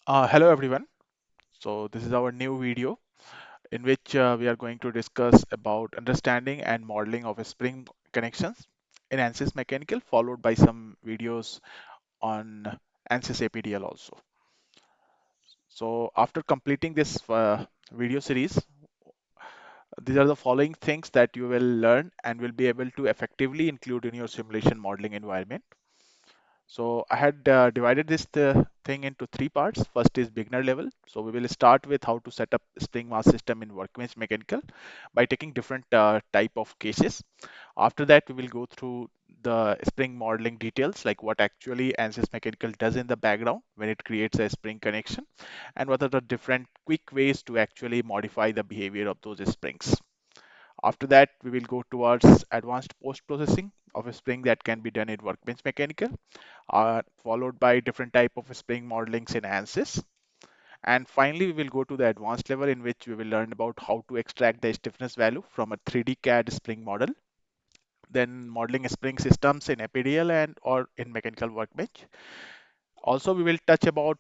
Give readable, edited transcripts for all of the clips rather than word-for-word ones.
Hello everyone. So this is our new video in which we are going to discuss about understanding and modeling of spring connections in ANSYS Mechanical, followed by some videos on ANSYS APDL also. So after completing this video series, these are the following things that you will learn and will be able to effectively include in your simulation modeling environment. So I had divided this thing into three parts. First is beginner level. So we will start with how to set up spring mass system in Workbench Mechanical by taking different type of cases. After that, we will go through the spring modeling details, like what actually ANSYS Mechanical does in the background when it creates a spring connection, and what are the different quick ways to actually modify the behavior of those springs. After that, we will go towards advanced post-processing of a spring that can be done in Workbench Mechanical, followed by different type of spring modelings in ANSYS. And finally, we will go to the advanced level in which we will learn about how to extract the stiffness value from a 3D CAD spring model, then modeling spring systems in APDL and or in Mechanical Workbench. Also, we will touch about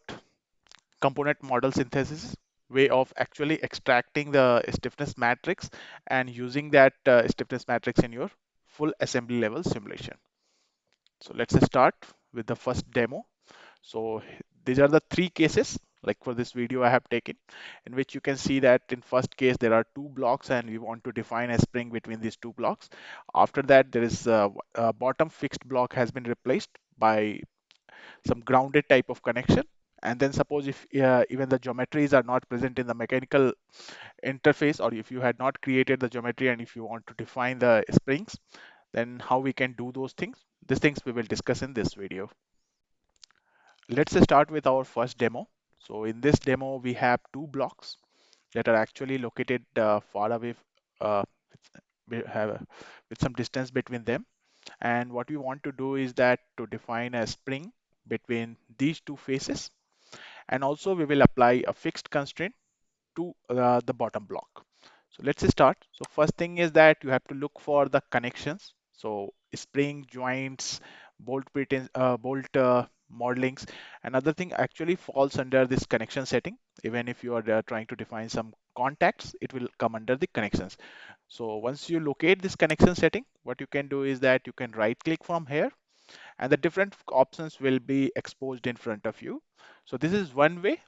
component model synthesis, way of actually extracting the stiffness matrix and using that stiffness matrix in your full assembly level simulation. So let's start with the first demo. So these are the three cases, like for this video I have taken, in which you can see that in first case there are two blocks and we want to define a spring between these two blocks. After that, there is a bottom fixed block has been replaced by some grounded type of connection. And then suppose if even the geometries are not present in the mechanical interface, or if you had not created the geometry and if you want to define the springs, then how we can do those things. These things we will discuss in this video. Let's start with our first demo. So in this demo, we have two blocks that are actually located far away, uh, with some distance between them. And what we want to do is that to define a spring between these two faces. And also we will apply a fixed constraint to the bottom block. So let's start. So first thing is that you have to look for the connections. So spring joints, bolt modelings. Another thing actually falls under this connection setting. Even if you are trying to define some contacts, it will come under the connections. So once you locate this connection setting, what you can do is that you can right click from here and the different options will be exposed in front of you. So this is one way.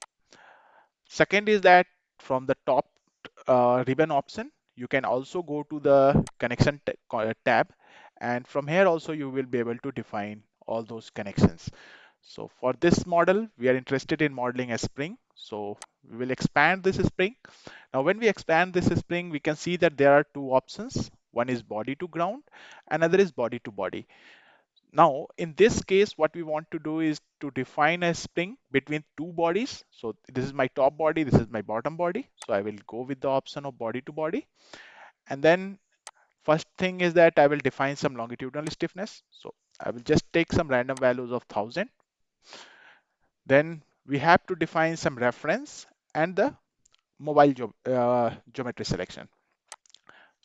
Second is that from the top ribbon option, you can also go to the connection tab, and from here also you will be able to define all those connections. So for this model, we are interested in modeling a spring. So we will expand this spring. Now, when we expand this spring, we can see that there are two options. One is body to ground, another is body to body. Now, in this case, what we want to do is to define a spring between two bodies. So this is my top body, this is my bottom body. So I will go with the option of body to body. And then first thing is that I will define some longitudinal stiffness. So I will just take some random values of 1000. Then we have to define some reference and the mobile geometry selection.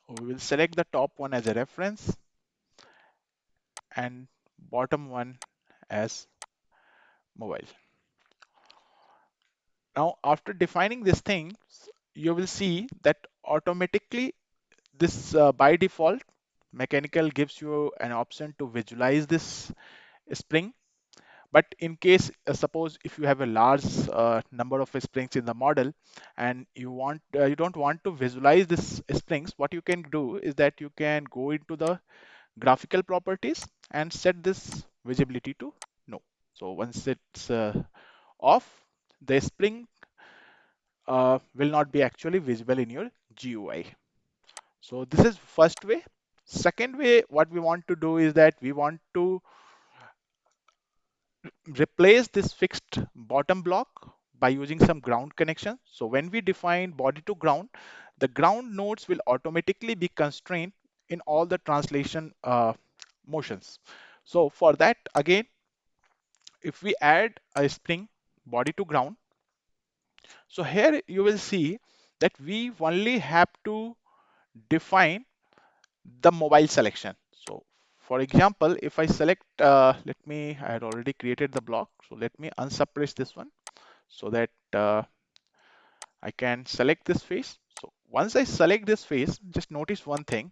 We will select the top one as a reference and bottom one as mobile. Now, after defining these things, you will see that automatically this by default mechanical gives you an option to visualize this spring. But in case, suppose if you have a large number of springs in the model and you don't want to visualize this springs, what you can do is that you can go into the graphical properties and set this visibility to no. So once it's off, the spring will not be actually visible in your GUI. So this is first way. Second way, what we want to do is that we want to replace this fixed bottom block by using some ground connection. So when we define body to ground, the ground nodes will automatically be constrained in all the translation motions. So for that, again, if we add a spring body to ground, so here you will see that we only have to define the mobile selection. So for example, if I select, I had already created the block. So let me unsuppress this one. so that I can select this face. So once I select this face, just notice one thing.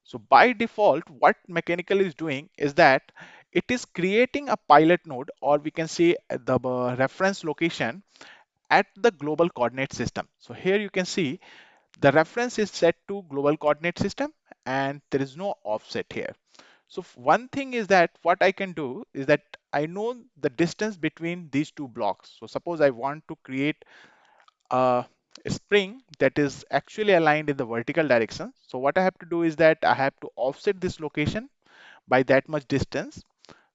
So by default, what Mechanical is doing is that it is creating a pilot node, or we can say the reference location at the global coordinate system. So here you can see the reference is set to global coordinate system and there is no offset here. So one thing is that what I can do is that I know the distance between these two blocks. So suppose I want to create a spring that is actually aligned in the vertical direction. So what I have to do is that I have to offset this location by that much distance.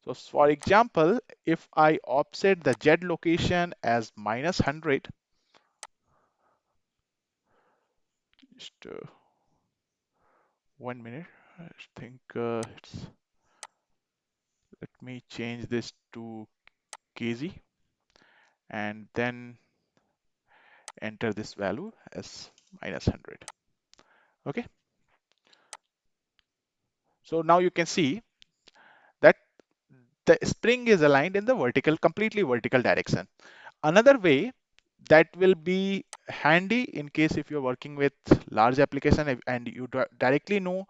So for example, if I offset the Z location as -100, just 1 minute, I think let me change this to kg and then enter this value as -100. Okay, so now you can see that the spring is aligned in the vertical, completely vertical direction. Another way that will be handy in case if you're working with large application and you directly know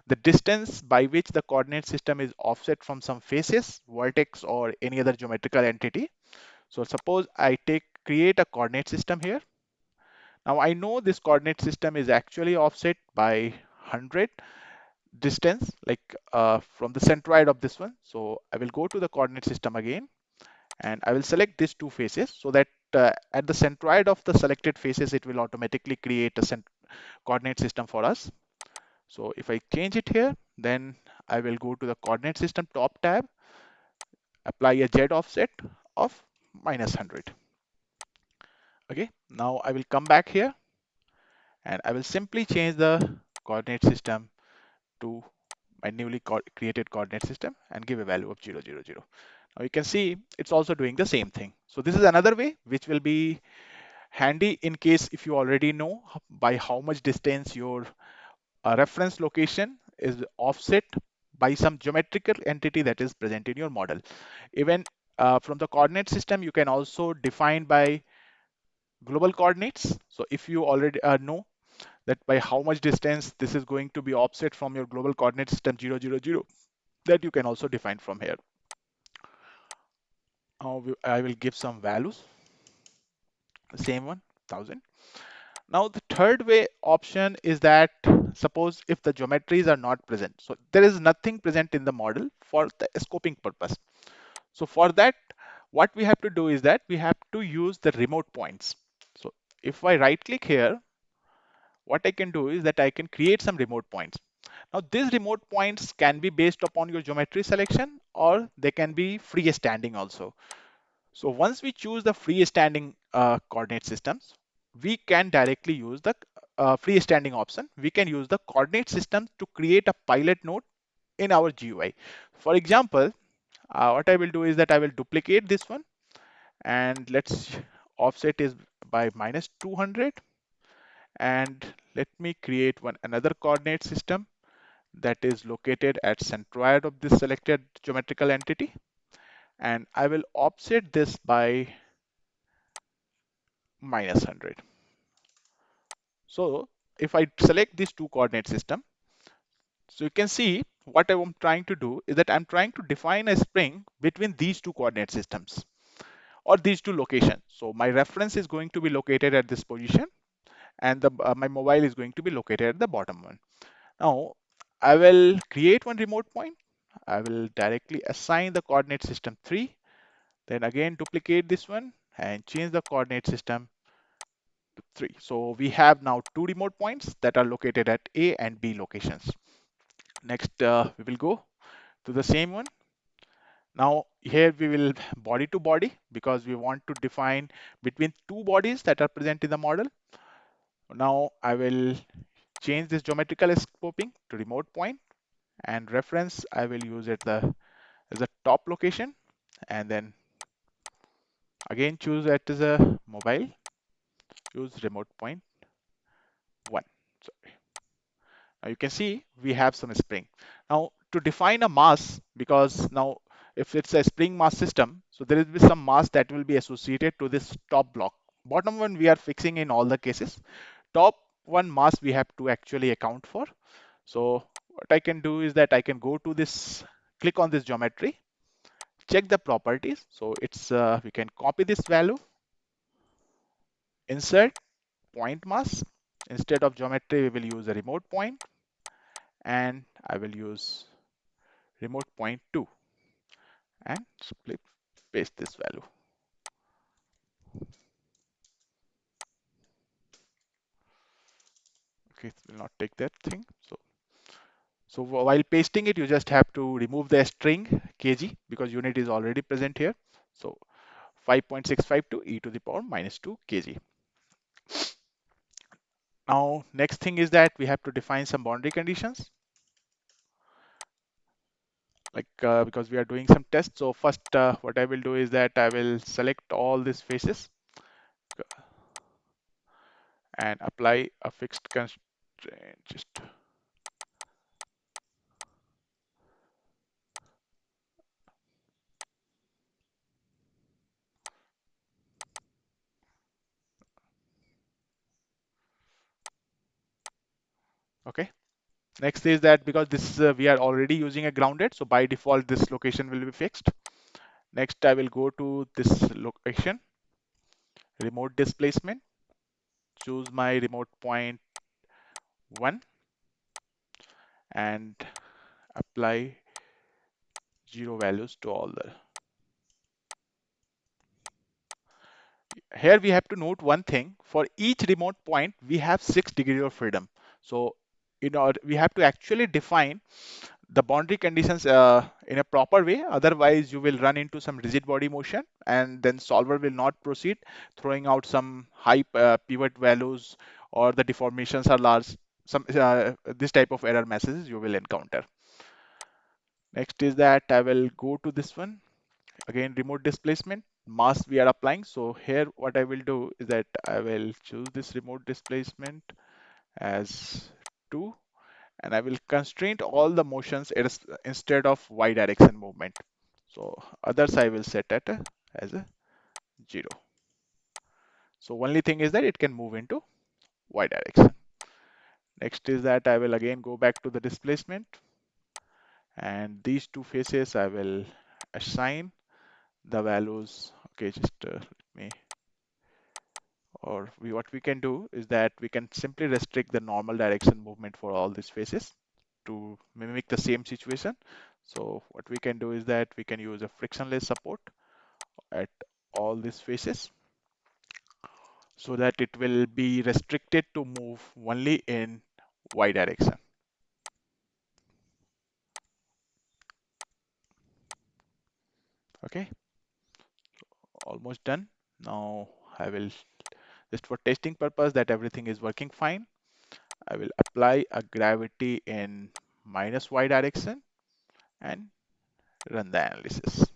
the distance by which the coordinate system is offset from some faces, vertex, or any other geometrical entity. So suppose I create a coordinate system here. Now I know this coordinate system is actually offset by 100 distance, like from the centroid of this one. So I will go to the coordinate system again and I will select these two faces so that at the centroid of the selected faces, it will automatically create a coordinate system for us. So if I change it here, then I will go to the coordinate system top tab, apply a Z offset of -100. Okay, now I will come back here and I will simply change the coordinate system to my newly created coordinate system and give a value of 0, 0, 0. Now you can see it's also doing the same thing. So this is another way which will be handy in case if you already know by how much distance your reference location is offset by some geometrical entity that is present in your model. Even from the coordinate system, you can also define by global coordinates. So if you already know that by how much distance this is going to be offset from your global coordinate system 0, 0, 0, that you can also define from here. I will give some values, the same one, 1000. Now the third way option is that suppose if the geometries are not present, so there is nothing present in the model for the scoping purpose. So for that, what we have to do is that we have to use the remote points. So if I right click here, what I can do is that I can create some remote points. Now these remote points can be based upon your geometry selection or they can be freestanding also. So once we choose the freestanding coordinate systems, we can directly use the freestanding option. We can use the coordinate system to create a pilot node in our GUI. For example, what I will do is that I will duplicate this one and let's offset is by -200 and let me create another coordinate system that is located at centroid of this selected geometrical entity, and I will offset this by -100. So if I select these two coordinate system, so you can see what I'm trying to do is that I'm trying to define a spring between these two coordinate systems or these two locations. So my reference is going to be located at this position and my mobile is going to be located at the bottom one. Now I will create one remote point. I will directly assign the coordinate system 3, then again duplicate this one and change the coordinate system to 3. So we have now two remote points that are located at A and B locations. Next, we will go to the same one. Now here we will body to body because we want to define between two bodies that are present in the model. Now I will change this geometrical scoping to remote point and reference I will use it as a top location and then again choose it as a mobile, use remote point 1. Sorry. Now you can see we have some spring. Now to define a mass, because now if it's a spring mass system, so So there will be some mass that will be associated to this top block. Bottom one we are fixing in all the cases. Top one mass we have to actually account for. So what I can do is that I can go to this, click on this geometry, check the properties. So it's we can copy this value, insert point mass. Instead of geometry, we will use a remote point, and I will use remote point 2 and split paste this value. Okay, it will not take that thing. So while pasting it, you just have to remove the string kg because unit is already present here. So 5.652 e to the power minus 2 kg. Now, next thing is that we have to define some boundary conditions. Like because we are doing some tests. So first, what I will do is that I will select all these faces and apply a fixed constraint. Just okay. Next is that because this we are already using a grounded, so by default this location will be fixed. Next, I will go to this location, remote displacement, choose my remote point 1 and apply 0 values to all the. Here we have to note one thing: for each remote point we have 6 degrees of freedom. So in order we have to actually define the boundary conditions in a proper way, otherwise you will run into some rigid body motion and then solver will not proceed, throwing out some high pivot values, or the deformations are large. Some this type of error messages you will encounter. Next is that I will go to this one again, remote displacement mass we are applying. So here what I will do is that I will choose this remote displacement as 2, and I will constrain all the motions instead of y direction movement. So others I will set at as a 0. So only thing is that it can move into y direction. Next is that I will again go back to the displacement, and these two faces I will assign the values. Okay, just let me, or what we can do is that we can simply restrict the normal direction movement for all these faces to mimic the same situation. So what we can do is that we can use a frictionless support at all these faces so that it will be restricted to move only in y direction. Okay, almost done. Now I will, just for testing purpose that everything is working fine, I will apply a gravity in minus y direction and run the analysis.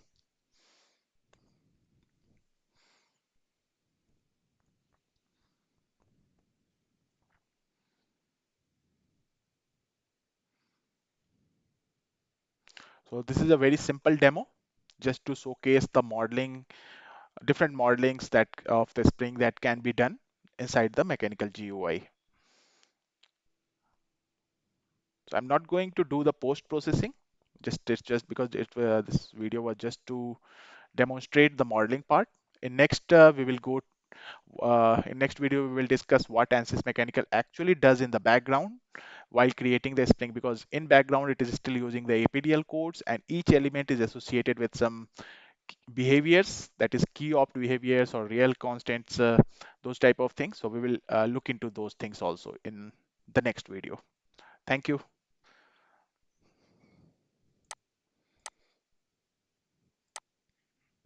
So this is a very simple demo just to showcase the modeling, different modelings that of the spring that can be done inside the mechanical GUI. So I'm not going to do the post processing. It's just because this video was just to demonstrate the modeling part. In next we will go in next video we will discuss what ANSYS Mechanical actually does in the background while creating the spring, because in background it is still using the APDL codes and each element is associated with some behaviors, that is key opt behaviors or real constants, those type of things. So we will look into those things also in the next video. Thank you.